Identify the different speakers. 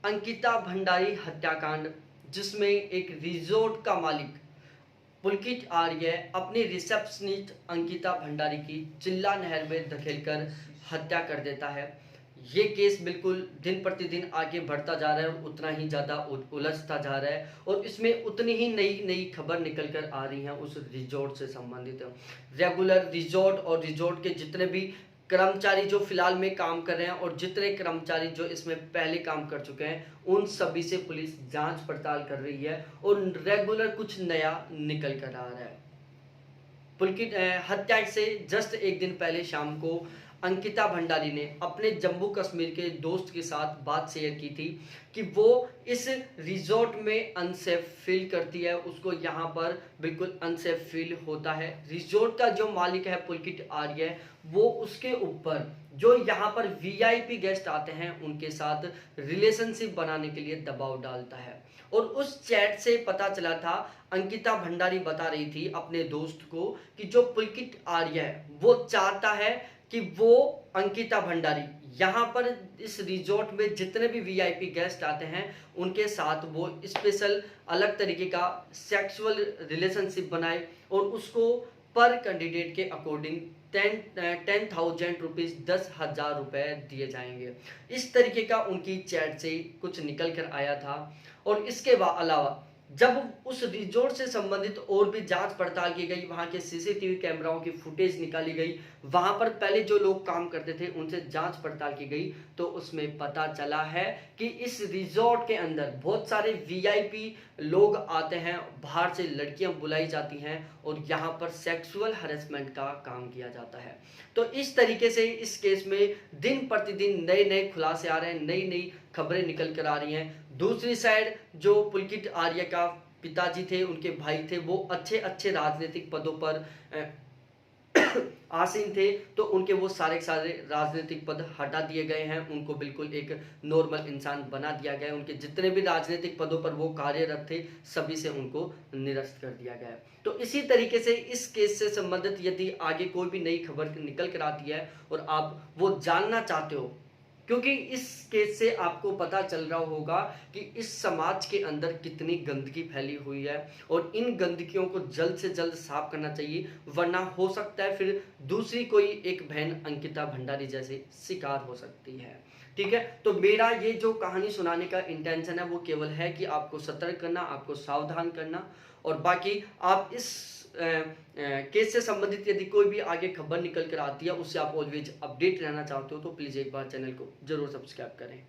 Speaker 1: अंकिता भंडारी हत्याकांड, जिसमें एक रिजॉर्ट का मालिक पुलकित आर्य अपनी रिसेप्शनिस्ट अंकिता भंडारी की चिल्ला नहर में धकेलकर हत्या कर देता है। ये केस बिल्कुल दिन प्रतिदिन आगे बढ़ता जा रहा है और उतना ही ज़्यादा उलझता जा रहा है और इसमें उतनी ही नई नई खबर निकल कर आ रही हैं उस रिजॉर्ट से संबंधित। रेगुलर रिजॉर्ट और रिजॉर्ट के जितने भी कर्मचारी जो फिलहाल में काम कर रहे हैं और जितने कर्मचारी जो इसमें पहले काम कर चुके हैं, उन सभी से पुलिस जांच पड़ताल कर रही है और रेगुलर कुछ नया निकल कर आ रहा है। पुलकित हत्या से जस्ट एक दिन पहले शाम को अंकिता भंडारी ने अपने जम्मू कश्मीर के दोस्त के साथ बात शेयर की थी कि वो इस रिजॉर्ट में अनसेफ फील करती है, उसको यहाँ पर बिल्कुल अनसेफ फील होता है। रिजॉर्ट का जो मालिक है पुलकित आर्य, वो उसके ऊपर जो यहाँ पर वीआईपी गेस्ट आते हैं उनके साथ रिलेशनशिप बनाने के लिए दबाव डालता है। और उस चैट से पता चला था, अंकिता भंडारी बता रही थी अपने दोस्त को कि जो पुलकित आर्य है वो चाहता है कि वो अंकिता भंडारी यहाँ पर इस रिजॉर्ट में जितने भी वीआईपी गेस्ट आते हैं उनके साथ वो स्पेशल अलग तरीके का सेक्सुअल रिलेशनशिप बनाए और उसको पर कैंडिडेट के अकॉर्डिंग 10,000 रुपीज़ 10,000 रुपये दिए जाएंगे। इस तरीके का उनकी चैट से कुछ निकल कर आया था। और इसके अलावा जब उस रिजॉर्ट से संबंधित और भी जांच पड़ताल की गई, वहां के सीसीटीवी कैमराओं की फुटेज निकाली गई, वहां पर पहले जो लोग काम करते थे उनसे जांच पड़ताल की गई, तो उसमें पता चला है कि इस रिजॉर्ट के अंदर बहुत सारे वीआईपी लोग आते हैं, बाहर से लड़कियां बुलाई जाती हैं और यहां पर सेक्सुअल हरेसमेंट का काम किया जाता है। तो इस तरीके से इस केस में दिन प्रतिदिन नए नए खुलासे आ रहे हैं, नई नई खबरें निकल कर आ रही हैं। दूसरी साइड जो पुलकित आर्य का पिताजी थे, उनके भाई थे, वो अच्छे अच्छे राजनीतिक पदों पर आसीन थे, तो उनके वो सारे के सारे राजनीतिक पद हटा दिए गए हैं, उनको बिल्कुल एक नॉर्मल इंसान बना दिया गया है। उनके जितने भी राजनीतिक पदों पर वो कार्यरत थे सभी से उनको निरस्त कर दिया गया है। तो इसी तरीके से इस केस से संबंधित यदि आगे कोई भी नई खबर निकल कर आती है और आप वो जानना चाहते हो, क्योंकि इस केस से आपको पता चल रहा होगा कि इस समाज के अंदर कितनी गंदगी फैली हुई है और इन गंदगियों को जल्द से जल्द साफ करना चाहिए, वरना हो सकता है फिर दूसरी कोई एक बहन अंकिता भंडारी जैसे शिकार हो सकती है। ठीक है, तो मेरा ये जो कहानी सुनाने का इंटेंशन है वो केवल है कि आपको सतर्क करना, आपको सावधान करना। और बाकी आप इस केस से संबंधित यदि कोई भी आगे खबर निकल कर आती है उससे आप ऑलवेज अपडेट रहना चाहते हो तो प्लीज़ एक बार चैनल को जरूर सब्सक्राइब करें।